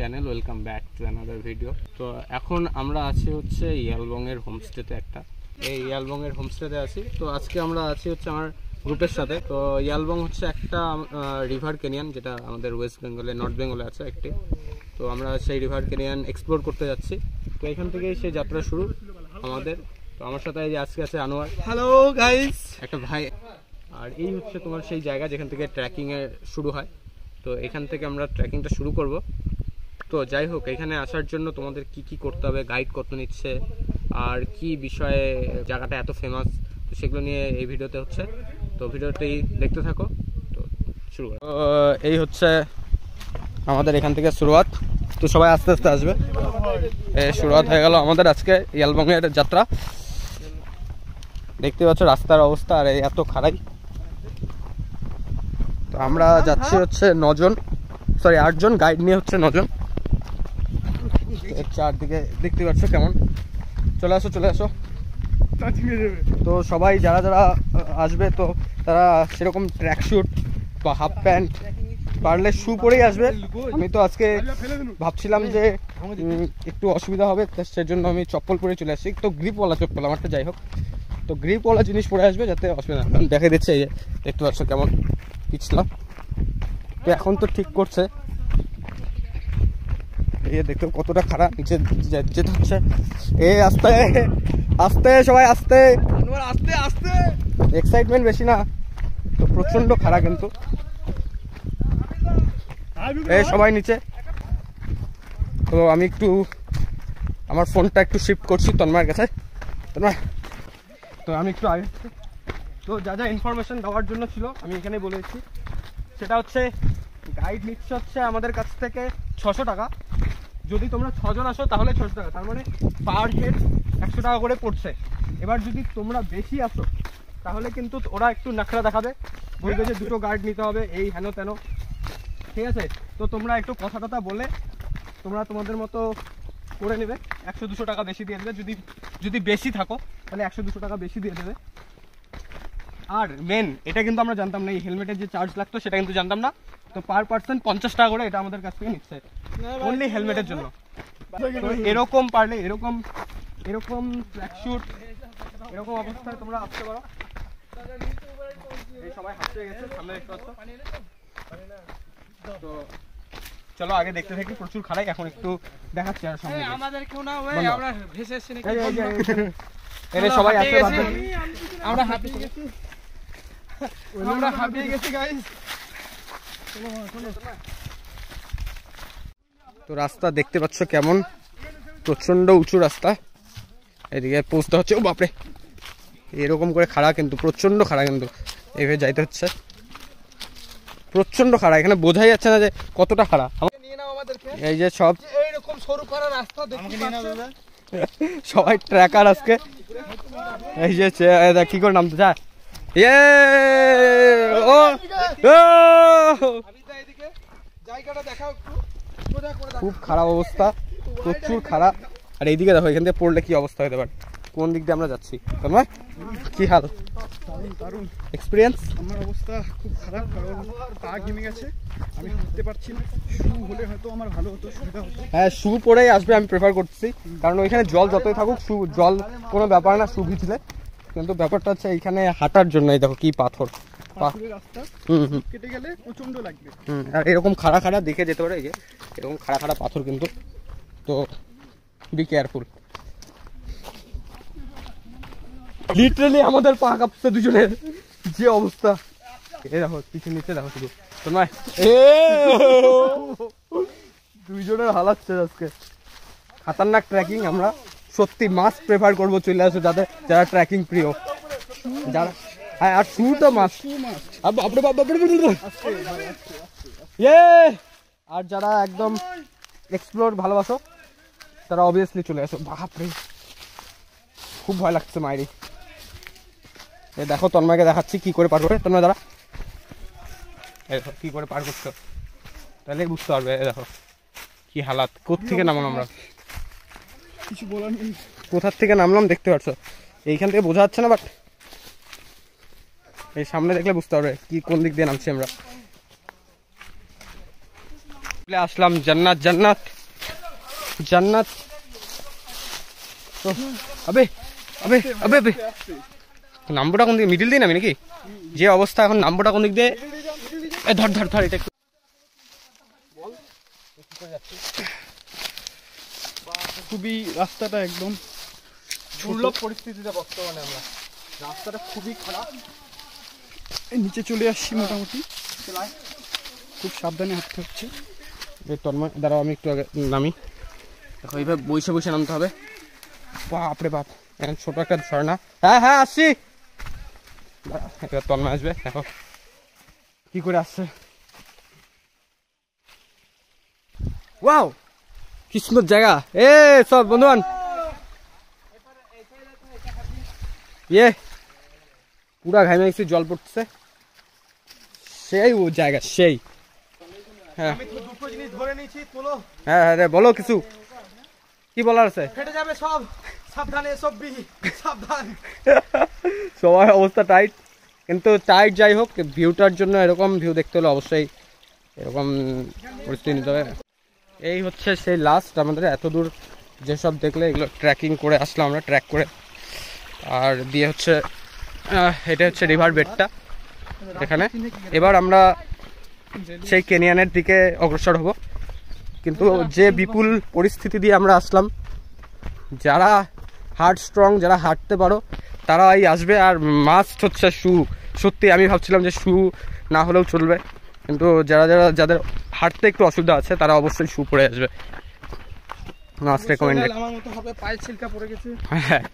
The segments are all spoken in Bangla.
Channel, welcome back to another video. তো এখন আমরা আছি হচ্ছে ইয়ালবংয়ের হোমস্টেতে এই ইয়ালবংয়ের হোমস্টেতে আছি। তো আজকে আমরা আছি হচ্ছে আমার গ্রুপের সাথে। তো ইয়ালবং হচ্ছে একটা রিভার ক্যানিয়ন, যেটা আমাদের ওয়েস্ট বেঙ্গলে, নর্থ বেঙ্গলে আছে একটি। তো আমরা সেই রিভার ক্যানিয়ন এক্সপ্লোর করতে যাচ্ছি। তো এখান থেকেই সেই যাত্রা শুরু আমাদের। তো আমার সাথে এই যে আজকে আছে আনোয়ার। হ্যালো গাইস, একটা ভাই। আর এই হচ্ছে তোমার সেই জায়গা যেখান থেকে ট্রেকিংয়ে শুরু হয়। তো এখান থেকে আমরা ট্রেকিংটা শুরু করব। তো যাই হোক, এখানে আসার জন্য তোমাদের কি কি করতে হবে, গাইড কত নিচ্ছে, আর কি বিষয়ে জায়গাটা এত ফেমাস, তো সেগুলো নিয়ে এই ভিডিওতে হচ্ছে। তো ভিডিওটি দেখতে থাকো। তো শুরু করো। এই হচ্ছে আমাদের এখান থেকে শুরুয়াত। তো সবাই আস্তে আস্তে আসবে। শুরুয়াত হয়ে গেল আমাদের আজকে ইয়ালবংয়ের যাত্রা। দেখতে পাচ্ছ রাস্তার অবস্থা, আর এই এত খারাই। তো আমরা যাচ্ছি হচ্ছে 8 জন, গাইড নিয়ে হচ্ছে 9 জন। চারদিকে দেখতে পাচ্ছ কেমন। চলে আসো। তো সবাই যারা যারা আসবে, তো তারা সেরকম ট্র্যাক স্যুট বা হাফ প্যান্ট, পারলে শু পরেই আসবে। আমি তো আজকে ভাবছিলাম যে একটু অসুবিধা হবে, সেজন্য আমি চপ্পল পরে চলে আসছি। তো গ্রিপওয়ালা চপ্পল আমারটা, যাই হোক। তো গ্রিপওয়ালা জিনিস পরে আসবে যাতে অসুবিধা না। দেখে দিচ্ছে, এই যে দেখতে পাচ্ছ কেমন পিছলাম। তো এখন তো ঠিক করছে। এই দেখতে কতটা খারাপ, নিচে যেতে হচ্ছে। আস্তে আস্তে সবাই আস্তে আস্তে, এক্সাইটমেন্ট বেশি না। তো প্রচন্ড খারাপ কিন্তু। সবাই নিচে। তো আমি একটু আমার ফোনটা একটু শিফট করছি তন্ময়ের কাছে। তন্ময়, তো আমি একটু আগে। তো যা যা ইনফরমেশন দেওয়ার জন্য ছিল আমি এখানে বলেছি। সেটা হচ্ছে গাইড নিচ্ছে হচ্ছে আমাদের কাছ থেকে 600 টাকা। যদি তোমরা 6 জন আসো তাহলে 600 টাকা, তার মানে পার হেড 100 টাকা করে পড়ছে। এবার যদি তোমরা বেশি আসো তাহলে কিন্তু ওরা একটু নাখরা দেখাবে, বলবে যে 2টো গাইড নিতে হবে, এই হেন তেন। ঠিক আছে? তো তোমরা একটু কথা টথা বলে তোমরা তোমাদের মতো করে নেবে। 100-200 টাকা বেশি দিয়ে দেবে। যদি বেশি থাকো তাহলে 100-200 টাকা বেশি দিয়ে দেবে। আর মেন এটা কিন্তু আমরা জানতাম না, এই হেলমেটের যে চার্জ লাগতো সেটা কিন্তু জানতাম না। তো পার পার্সন 50 টাকা করে এটা আমাদের কাছ থেকে নিচ্ছে, অনলি হেলমেটের জন্য। তো এরকম পারলে এরকম ট্র্যাক স্যুট এরকম অবস্থায় তোমরা আসতে পারো। এই সবাই হাঁটতে গেছে সামনে দেখতে পাচ্ছ। তো চলো আগে দেখতে থাকি। প্রচুর খারাই, এখন একটু দেখাচ্ছি। আর সামনে আমাদের কেউ না, আমরা ভেসে এসেছি নাকি? এরে সবাই আসতে পারবে। আমরা হাঁপিয়ে গেছি গাইস। তো রাস্তা দেখতে পাচ্ছ কেমন, প্রচন্ড উঁচু রাস্তা। এদিকে পৌঁছতে হচ্ছে, ও বাপরে, এরকম করে খাড়া, কিন্তু প্রচন্ড খাড়া, কিন্তু এইভাবে যাইতে হচ্ছে। প্রচন্ড খাড়া, এখানে বোঝাই যাচ্ছে না যে কতটা খাড়া। এই যে সব এইরকম সরু করা রাস্তা দেখতে পাচ্ছেন, সবাই ট্র্যাকার আজকে। এই যে কি করে নামতে চায়। খুব খারাপ অবস্থা, প্রচুর খারাপ। আর এইদিকে দেখো, এখান থেকে পড়লে কি অবস্থা হতে পারে। কোন দিক দিয়ে আমরা যাচ্ছি তোমার কি হাল? দারুণ এক্সপিরিয়েন্স। আমার অবস্থা খুব খারাপ, কারণ পা ঘেমে গেছে, আমি হাঁটতে পারছি না। শু হলে হয়তো আমার ভালো হতো, সুবিধা হতো। হ্যাঁ, শু পরেই আসবে আমি প্রেফার করছি, কারণ ওইখানে জল যতই থাকুক, জল কোনো ব্যাপার না শু ভিজলে। কিন্তু ব্যাপারটা হচ্ছে এইখানে হাঁটার জন্য, এই দেখো কি পাথর, রাস্তা কেটে গেলে প্রচন্ড লাগবে। আর এরকম খাড়া খাড়া দেখে যেতে পারে, এই যে এরকম খাড়া খাড়া পাথর কিন্তু। তো বি কেয়ারফুল। লিটারালি আমাদের পা কাঁপছে দুজনের, যে অবস্থা। এই দেখো পিছনে নিচে দেখো শুধু। তো নয়, দুইজনের হালাচ্ছে আজকে। খাতারনাক ট্রেকিং। আমরা সত্যি মাস্ট প্রেফার করবো, চলে আসো যারা ট্রেকিং প্রিয়, যারা। হ্যাঁ, আর শু তো মাস্ট। আর যারা একদম এক্সপ্লোর ভালোবাসো তারা অবভিয়াসলি চলে আসো। বাপরে, খুব ভয় লাগছে মাইরি। দেখো তন্ময়কে দেখাচ্ছি কি করে পার করে। তন্ময় দাঁড়া, দেখো কি করে পার করছো, তাহলে বুঝতে পারবে। দেখো কি হালাত, কোত্থেকে নামলাম আমরা, কিছু বলার নেই। কোথার থেকে নামলাম দেখতে পাচ্ছ। এইখান থেকে বোঝা যাচ্ছে না, বাট এই সামনে দেখলে বুঝতে পারবে কি কোন দিক দিয়ে নামছি আমরা। আসলাম জান্নাত। জান্নাত। তো আবে আবে আবে আবে নাম্বারটা কোন দিকে, মিডিল দিয়ে নামি নাকি? যে অবস্থা এখন, নাম্বারটা কোন দিক দিয়ে? ধর ধর ধর, এটা একটু খুবই রাস্তাটা একদম দুর্লভ পরিস্থিতিতে বর্তমানে আমরা, রাস্তাটা খুবই খারাপ। এই নিচে চলে আসছি মোটামুটি, খুব সাবধানে হাঁটতে হচ্ছে। তন্ময় দাঁড়াও, আমি একটু আগে নামি। দেখো এইভাবে বসে বসে নামতে হবে। বাপরে বাপ, এখন ছোট একটা ঝর্ণা। হ্যাঁ হ্যাঁ আসছি। এবার তন্ময় আসবে, দেখো কি করে আসছে। ওয়াও কি সুন্দর জায়গা। এ সব বন্ধুবান, ইয়ে পুরা ঘামে গেছি, জল পড়ছে, সেই ও জায়গা সেই। হ্যাঁ আমি তো দুটো জিনিস ধরে নিয়েছি, তোলো। হ্যাঁ হ্যাঁ রে, বলো কিছু, কি বলার আছে? ফেটে যাবে সব, সাবধানে সববি, সাবধান। সবার অবস্থা টাইট, কিন্তু টাইট যাই হোক, ভিউটার জন্য এরকম ভিউ দেখতে হলে অবশ্যই এরকম পরিস্থিতি নিতে হবে। এই হচ্ছে সেই লাস্ট আমাদের, এত দূর যেসব দেখলে এগুলো ট্রেকিং করে আসলাম আমরা, ট্র্যাক করে। আর দিয়ে হচ্ছে এটা হচ্ছে রিভার বেডটা এখানে। এবার আমরা সেই কেনিয়ানের দিকে অগ্রসর হব, কিন্তু যে বিপুল পরিস্থিতি দিয়ে আমরা আসলাম, যারা হার্ট স্ট্রং, যারা হাঁটতে পারো তারাই আসবে। আর মাস্ট হচ্ছে শু। সত্যি আমি ভাবছিলাম যে শু না হলেও চলবে, কিন্তু যাদের হাঁটতে একটু অসুবিধা আছে তারা অবশ্যই শু পরে আসবে। Must recommended. আমার মতো হবে, পায়ের ছিলকা পড়ে গেছে। হ্যাঁ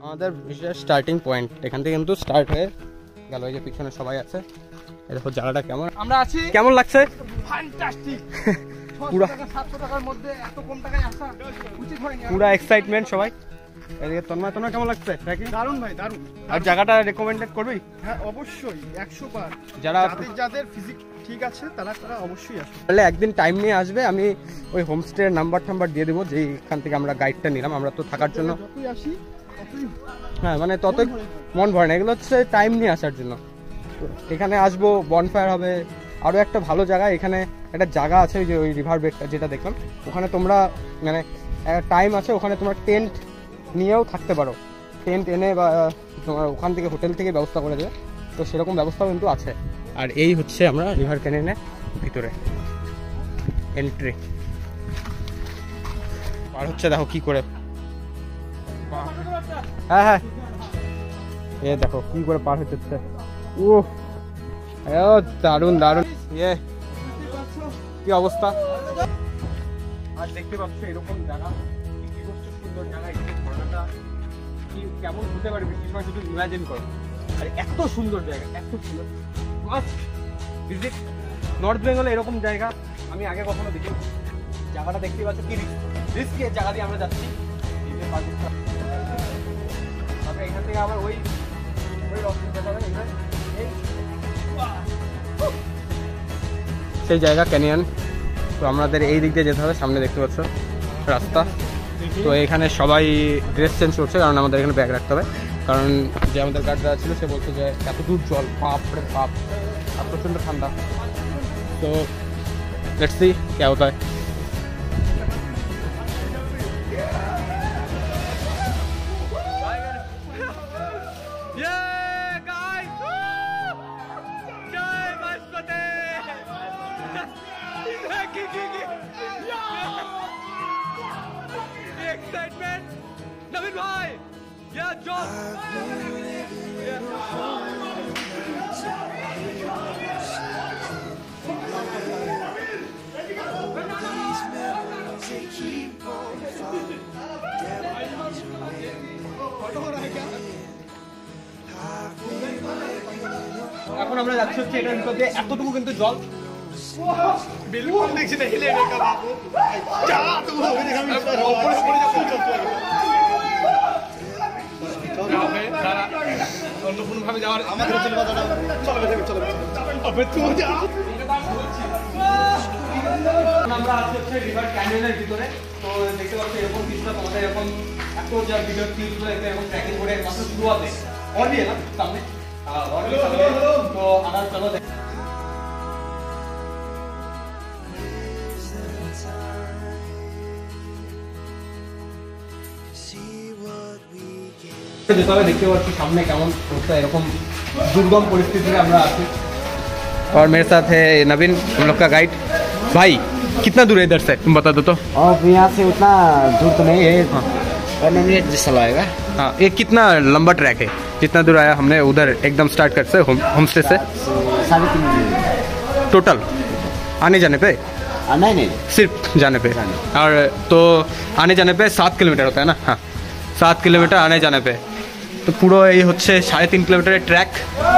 আমাদের বিশেষ স্টার্টিং পয়েন্ট এখান থেকে কিন্তু স্টার্ট হয়ে গেল। এই যে পিছনে সবাই আছে, দেখো জায়গাটা কেমন, আমরা আছি, কেমন লাগছে? ফ্যান্টাস্টিক। পুরা 700 টাকার মধ্যে এত কম টাকায় আসা উচিত হয়নি। পুরা এক্সাইটমেন্ট সবাই। এদিকে তন্ময় কেমন লাগছে ট্রেকিং? দারুণ ভাই, দারুণ। আর জায়গাটা রেকমেন্ডেড করবি? হ্যাঁ অবশ্যই, 100 বার। যারা যাদের ফিজিক ঠিক আছে তারা অবশ্যই আসবে। তাহলে একদিন টাইম নিয়ে আসবে, আমি ওই হোমস্টের নাম্বার দিয়ে দেবো, যেখান থেকে আমরা গাইডটা নিলাম। আমরা তো থাকার জন্য যতই আসি ততই হ্যাঁ মানে ততই মন ভরে না, এগুলো হচ্ছে টাইম নিয়ে আসার জন্য। এখানে আসবো, বনফায়ার হবে। আরও একটা ভালো জায়গা, এখানে একটা জায়গা আছে ওই যে ওই রিভার বেডটা যেটা দেখলাম, ওখানে তোমরা মানে টাইম আছে, ওখানে তোমরা টেন্ট নিয়েও থাকতে পারো। টেন্ট এনে বা তোমার ওখান থেকে হোটেল থেকে ব্যবস্থা করে দেবে, তো সেরকম ব্যবস্থাও কিন্তু আছে। আর এই হচ্ছে আমরা রিভার ক্যানিয়নের ভিতরে এন্ট্রি। আর হচ্ছে দেখো কি করে, হ্যাঁ হ্যাঁ এ দেখো কি করে পার হচ্ছে। ও দারুণ দারুণ, ইয়ে কি অবস্থা। আর দেখতে পাচ্ছ এরকম জায়গা, সুন্দর জায়গা, ঝর্ণাটা কি কেমন হতে পারে বৃষ্টির সময় শুধু ইমাজিন করো। আর এত সুন্দর জায়গা, এত সুন্দর, মাস্ট ভিজিট। নর্থ বেঙ্গলে এরকম জায়গা আমি আগে কখনো দেখিনি। জায়গাটা দেখতে পাচ্ছ কি রিস্কি জায়গা দিয়ে আমরা যাচ্ছি। তারপরে এখান থেকে আবার ওই সেই জায়গা ক্যানিয়ন। তো আমাদের এই দিক দিয়ে যেতে হবে, সামনে দেখতে পাচ্ছ রাস্তা। তো এখানে সবাই ড্রেস চেঞ্জ করছে, কারণ আমাদের এখানে ব্যাগ রাখতে হবে। কারণ যে আমাদের গার্ডরা ছিল সে বলছে যে এত দূর জল, বাপরে বাপ, আর প্রচণ্ড ঠান্ডা। তো লেটস সি क्या होता है। Excitement, Navin bhai, yeah, John. এখন আমরা যাচ্ছি হচ্ছে এটার ভিতর দিয়ে, এতটুকু কিন্তু জল বিলকুল দেখছি না, হিলে রেখা বাবু যা তুমি হবে দেখা আমি উপরে পড়ে যাচ্ছি। অন্যপূর্ণভাবে যাওয়ার আমাদের চলে বাজার চলো আবে তুমি যা। আমরা আছি হচ্ছে রিভার ক্যানিয়নের ভিতরে। তো দেখতে পাচ্ছ এরকম কিছুটা তোমাদের এরকম এত যা ভিডিও ক্লিপগুলো এরকম ট্র্যাকিং করে মাত্র শুরুতে और भी है ना सामने और भी सामने तो आना चलो যেভাবে দেখতে পাচ্ছি सामने কেমন অবস্থা এরকম দুর্গম পরিস্থিতিতে আমরা আছি और मेरे साथ है नवीन हम लोग का गाइड भाई कितना दूर है इधर से तुम बता दो तो अब यहाँ से उतना दूर तो नहीं है 15 मिनट जैसा लगेगा हाँ ये कितना लंबा ट्रैक है जितना दूर आया हमने उधर एकदम स्टार्ट कर से होम स्टे से 3.5 मिनट टोटल आने जाने पे नहीं सिर्फ जाने पे और तो आने जाने पे 7 किलोमीटर होता है ना हाँ 7 किलोमीटर आने जाने पे तो পুরো এই হচ্ছে 3.5 কিলোমিটারের ট্র্যাক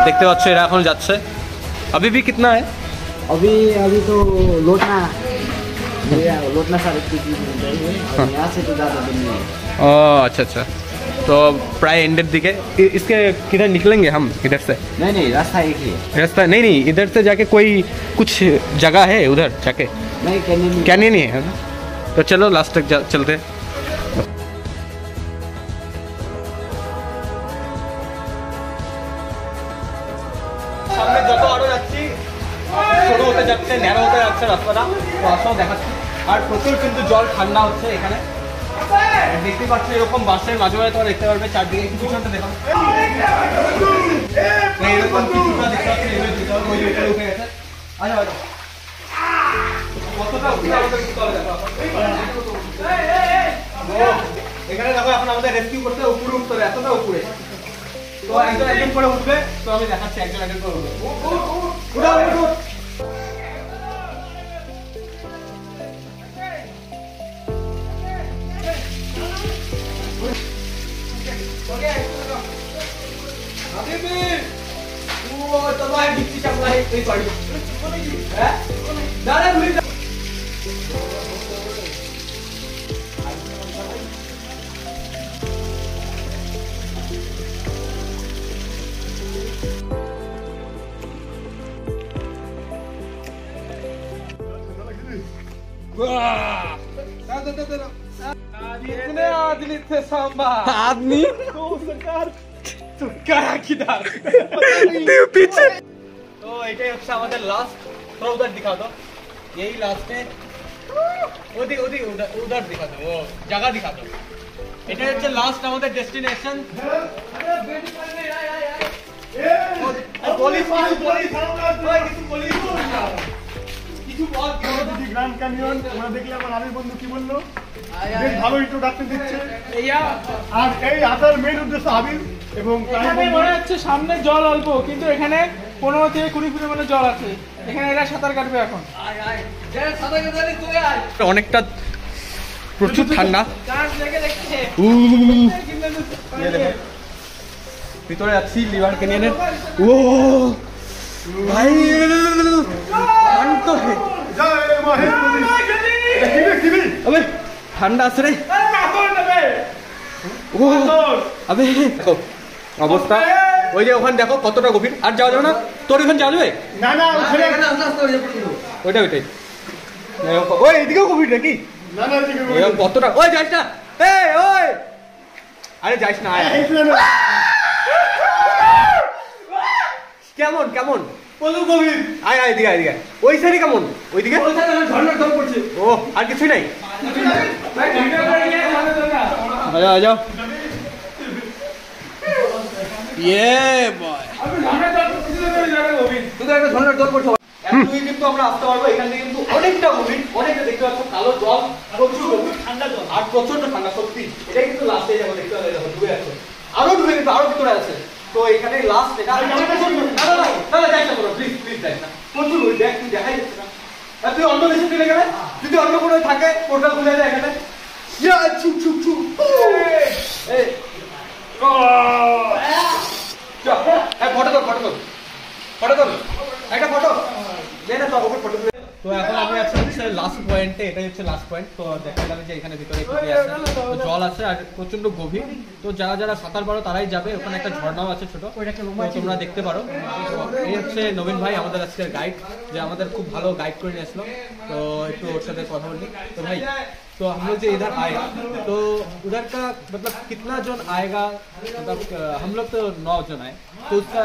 দেখতে পাচ্ছ এরা এখন যাচ্ছে अभी भी कितना है अभी तो लोटना 3.5 किलोमीटर है और यहाँ से तो ज़्यादा दूर नहीं है ओ अच्छा अच्छा तो प्राय एंडेड दिखे इसके किधर निकलेंगे हम इधर से नहीं रास्ता एक ही है रास्ता नहीं इधर से जाके कोई कुछ जगह है उधर जाके नहीं कैनियन ही है ना तो चलो लास्ट तक चलते हैं সামনে যত আরো যাচ্ছি ছোট হতে যাচ্ছে ন্যারো হতে যাচ্ছে রাস্তাটা তো আসো দেখাচ্ছি আর প্রচুর কিন্তু জল ঠান্ডা হচ্ছে এখানে দেখতে পাচ্ছ এরকম বাসের মাঝে মাঝে তোমরা দেখতে পারবে চারদিকে কিছু একটা দেখো এরকম কিছুটা দেখতে পাচ্ছি এর ভিতরে ওই উপরে উঠে গেছে আচ্ছা কতটা উঠে আমাদের উঠতে হবে দেখো এখানে দেখো এখন আমাদের রেস্কিউ করতে উপরে উঠতে হবে এতটা উপরে তো একজন করে উঠবে তো আমি দেখাচ্ছি একজন করে উঠবে উঠো कितने आदमी थे सांबा आदमी तो सरकार किधर पीछे तो এটাই হচ্ছে আমাদের লাস্ট थोड़ा उधर दिखा दो यही लास्ट है ওদিক उधर दिखा दो वो जगह दिखा दो এটাই হচ্ছে লাস্ট আমাদের ডেস্টিনেশন পুলিশ গ্র্যান্ড ক্যানিয়ন আমরা দেখলে আমার আরেক বন্ধু কি বললো বেশ ভালো ইন্ট্রোডাকশন দিচ্ছে আর এই আসার মেইন উদ্দেশ্য হাবিব এবং এখানে মনে হচ্ছে সামনে জল অল্প কিন্তু এখানে 15 থেকে 20 ফুটের মতো জল আছে এখানে এরা সাঁতার কাটবে এখন অনেকটা প্রচুর ঠান্ডা ভিতরে যাচ্ছি লিভার ক্যানিয়নের ও ভাই अबे ঠান্ডা আছে রে আবে দেখো অবস্থা ওই যে ওখানে দেখো কতটা গভীর আর যাওয়া যাবে না তোর ওখানে যাওয়া যাবে না ওইটাই ওই এদিকেও গভীর নাকি কতটা ওই যাইস না ওই আরে যাইস না কেমন কেমন আয় এদিকে ওই সাইডে কেমন ওইদিকে ঝর্ণার জল পড়ছে ও আর কিছুই নাই যাও কিন্তু আমরা আসতে পারবো এখান থেকে কিন্তু অনেকটা গভীর অনেকটা দেখতে পাচ্ছ কালো জল প্রচুর গভীর ঠান্ডা জল আর প্রচন্ড ঠান্ডা সত্যি এটা কিন্তু লাস্টে যাবো দেখতে পাবে ডুবে আছে আরো ডুবে কিন্তু আরো ভিতরে আছে তো এখানে লাস্ট এটা প্লিজ যাই না প্রচুর দেখ তুই দেখাই যাচ্ছে না তুই অন্য দেশে চলে গেলে যদি অন্য কোনো থাকে পোর্টাল খুলে যায় এখানে একটা ফটো তো এখন আমি আছি হচ্ছে লাস্ট পয়েন্টে এটাই হচ্ছে লাস্ট পয়েন্ট তো দেখা গেল যে এখানে ভিতরে জল আছে আর প্রচন্ড গভীর তো যারা যারা সাঁতার পারো তারাই যাবে ওখানে একটা ঝর্ণাও আছে ছোট তোমরা দেখতে পারো এই হচ্ছে নবীন ভাই আমাদের আজকের গাইড যে আমাদের খুব ভালো গাইড করে নিয়ে আসলো তো একটু ওর সাথে কথা বলি তো ভাই तो हम लोग जो इधर आए तो उधर का मतलब कितना जन आएगा, मतलब हम लोग तो 9 जन आए, तो उसका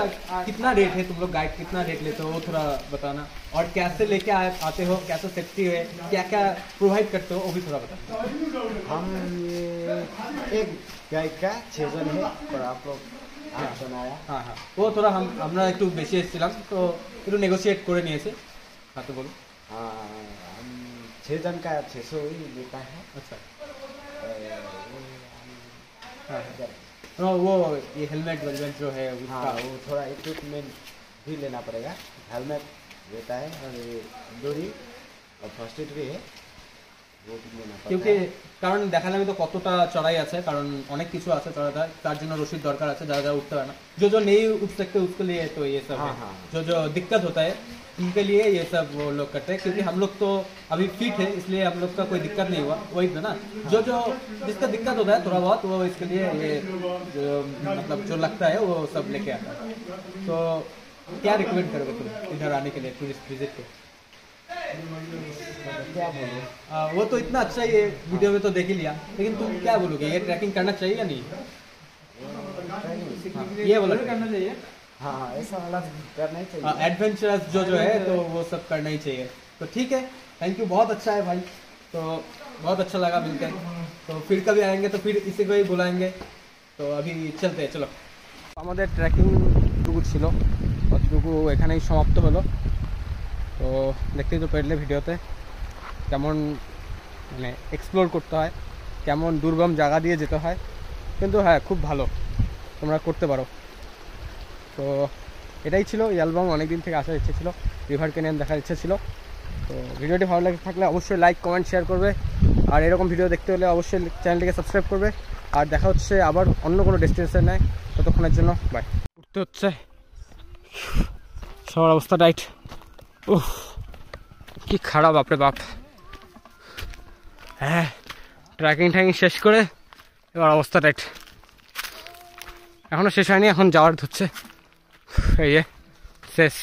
कितना रेट है, तुम लोग गाइड कितना रेट लेते हो वो थोड़ा बताना, और कैसे लेके आते हो, कैसे सेफ्टी है, क्या क्या प्रोवाइड करते हो वो भी थोड़ा बताना। हम ये एक गाइड का 6 जन है और आप लोग 8 जन आया। हाँ हाँ, वो थोड़ा আমরা একটু বেশি এসেছিলাম তো একটু নেগোশিয়েট করে নিয়েছে। हाँ तो बोलो। हाँ, हम 6 जन का 600 ही लेता है। अच्छा हाँ, हाँ, वो ये हेलमेट वेलमेट जो है उसका हाँ, वो थोड़ा इक्विपमेंट भी लेना पड़ेगा। हेलमेट रहता है और ये डोरी और फर्स्ट एड भी है, वो भी लेना पड़ता क्योंकि है। কারণ দেখালামই তো কতটা চড়াই আছে, কারণ অনেক কিছু আছে চড়াতে, তার জন্য রশিদ দরকার আছে, যারা যারা উঠতে পারে না, जो नहीं उठ सकते उसके लिए तो ये सब हाँ, है। हाँ। जो दिक्कत होता है उनके लिए ये सब वो लोग करते हैं, क्योंकि हम लोग तो अभी फिट है इसलिए हम लोग का कोई दिक्कत नहीं हुआ, वही था ना। जो जिसका दिक्कत होता है थोड़ा बहुत वो इसके लिए ये जो मतलब जो लगता है वो सब लेके आता है। तो क्या रिकमेंड करोगे तुम इधर आने के लिए टूरिस्ट विजिट के? क्या बोलूं? वो तो इतना अच्छा ही है, वीडियो में तो देख ही लिया, लेकिन तुम क्या बोलोगे, ये ट्रैकिंग करना चाहिए या नहीं? ये बोलो करना चाहिए। हाँ, ऐसा वाला करना ही चाहिए। एडवेंचरस जो है तो वो सब करना ही चाहिए। तो ठीक है, थैंक यू, बहुत अच्छा है भाई, तो बहुत अच्छा लगा मिलकर, तो फिर कभी आएंगे तो फिर इसी को ही बुलाएंगे। तो अभी चलते हैं, चलो। আমাদের ট্রেকিং টুকু ছিল অতটুকু এখানেই সমাপ্ত হলো। তো দেখতেই তো পারলে ভিডিওতে কেমন মানে এক্সপ্লোর করতে হয়, কেমন দুর্গম জায়গা দিয়ে যেতে হয়, কিন্তু হ্যাঁ খুব ভালো, তোমরা করতে পারো। তো এটাই ছিল এই অ্যালবাম, অনেক দিন থেকে আসার ইচ্ছে ছিল, রিভার ক্যানিয়ন দেখার ইচ্ছে ছিল। তো ভিডিওটি ভালো লাগে থাকলে অবশ্যই লাইক কমেন্ট শেয়ার করবে, আর এরকম ভিডিও দেখতে হলে অবশ্যই চ্যানেলটিকে সাবস্ক্রাইব করবে। আর দেখা হচ্ছে আবার অন্য কোনো ডেস্টিনেশন নেয়, ততক্ষণের জন্য বাই। উঠতে হচ্ছে, সবার অবস্থা টাইট, উফ কি খারাপ, বাপরে বাপ। হ্যাঁ, ট্রেকিং শেষ করে এবার অবস্থা টাইট, এখনও শেষ হয়নি, এখন যাওয়ার ধরছে, এই শেষ।